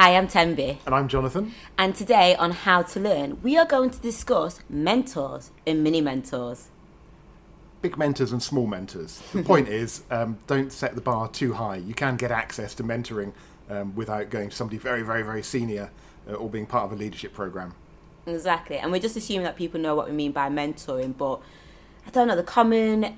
Hi, I'm Thembi. And I'm Jonathan. And today on How to Learn, we are going to discuss mentors and mini mentors. Big mentors and small mentors. The point is, don't set the bar too high. You can get access to mentoring without going to somebody very, very, very senior or being part of a leadership program. Exactly. And we're just assuming that people know what we mean by mentoring, but I don't know, the common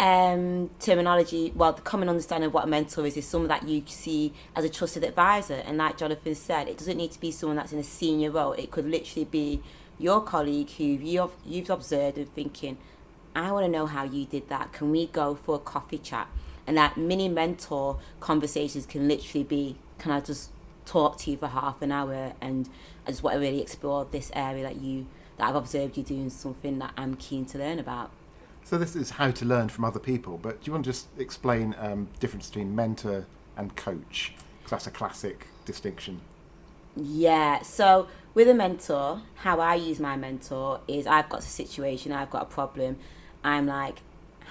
terminology, well, the common understanding of what a mentor is someone that you see as a trusted advisor. And like Jonathan said, it doesn't need to be someone that's in a senior role. It could literally be your colleague who you've observed and thinking, I want to know how you did that. Can we go for a coffee chat? And that mini mentor conversations can literally be, can I just talk to you for half an hour and I just want to really explore this area that I've observed you doing something that I'm keen to learn about. So this is how to learn from other people, but do you want to just explain difference between mentor and coach? Because that's a classic distinction. Yeah, so with a mentor, how I use my mentor is I've got a situation, I've got a problem. I'm like,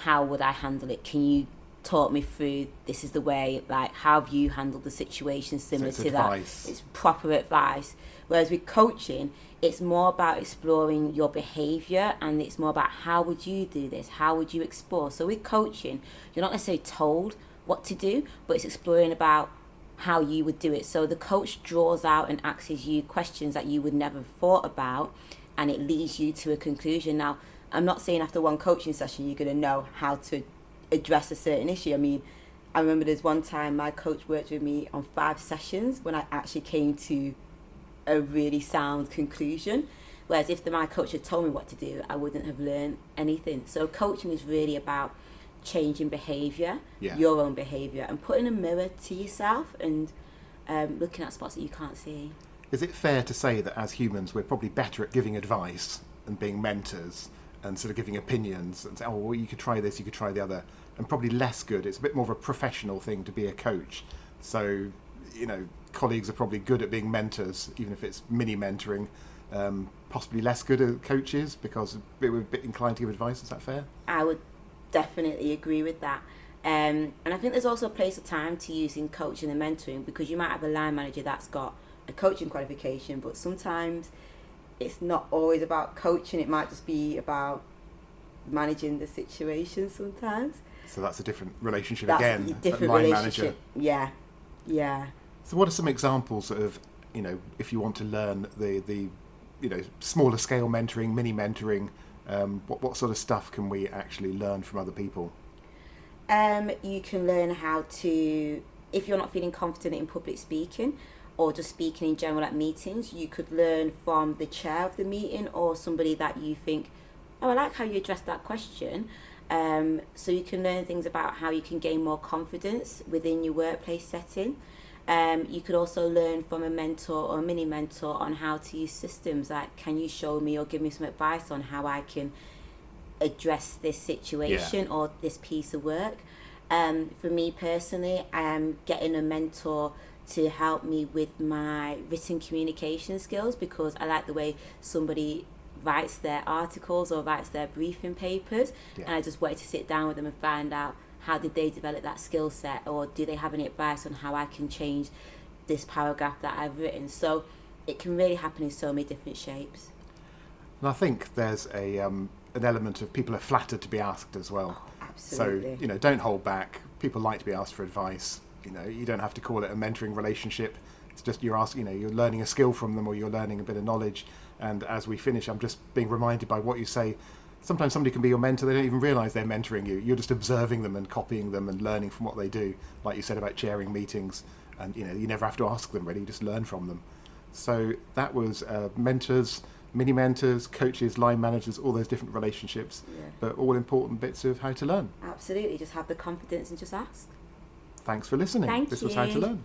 how would I handle it? Can you talk me through, this is the way, like, how have you handled the situation similar So to advice. that? It's proper advice. Whereas with coaching, it's more about exploring your behaviour and it's more about how would you do this? How would you explore? So with coaching, you're not necessarily told what to do, but it's exploring about how you would do it. So the coach draws out and asks you questions that you would never have thought about and it leads you to a conclusion. Now, I'm not saying after one coaching session you're going to know how to address a certain issue. I mean, I remember there's one time my coach worked with me on 5 sessions when I actually came to a really sound conclusion. Whereas if my coach had told me what to do, I wouldn't have learned anything. So coaching is really about changing behaviour, your own behaviour, and putting a mirror to yourself and looking at spots that you can't see. Is it fair to say that as humans we're probably better at giving advice and being mentors and sort of giving opinions and say, oh, well, you could try this, you could try the other, and probably less good? It's a bit more of a professional thing to be a coach. So, colleagues are probably good at being mentors, even if it's mini mentoring, possibly less good at coaches because we're a bit inclined to give advice. Is that fair? I would definitely agree with that. And I think there's also a place of time to using coaching and mentoring because you might have a line manager that's got a coaching qualification, but sometimes it's not always about coaching. It might just be about managing the situation sometimes. So that's a different relationship That's again. a different line relationship. manager. Yeah. So what are some examples of, if you want to learn the smaller scale mentoring, mini mentoring, what sort of stuff can we actually learn from other people? You can learn how to, if you're not feeling confident in public speaking or just speaking in general at meetings, you could learn from the chair of the meeting or somebody that you think, oh, I like how you addressed that question. So you can learn things about how you can gain more confidence within your workplace setting. You could also learn from a mentor or a mini mentor on how to use systems. Like, can you show me or give me some advice on how I can address this situation or this piece of work? For me personally, I'm getting a mentor to help me with my written communication skills because I like the way somebody writes their articles or writes their briefing papers, and I just wanted to sit down with them and find out how did they develop that skill set, or do they have any advice on how I can change this paragraph that I've written. So it can really happen in so many different shapes. And I think there's an element of people are flattered to be asked as well. Oh, absolutely. So, don't hold back. People like to be asked for advice. You don't have to call it a mentoring relationship. It's just you're asking, you're learning a skill from them or you're learning a bit of knowledge. And as we finish, I'm just being reminded by what you say. Sometimes somebody can be your mentor, they don't even realise they're mentoring you. You're just observing them and copying them and learning from what they do. Like you said about chairing meetings, and you never have to ask them really, you just learn from them. So that was mentors, mini mentors, coaches, line managers, all those different relationships, but all important bits of how to learn. Absolutely, just have the confidence and just ask. Thanks for listening. Thank This you. was How to Learn.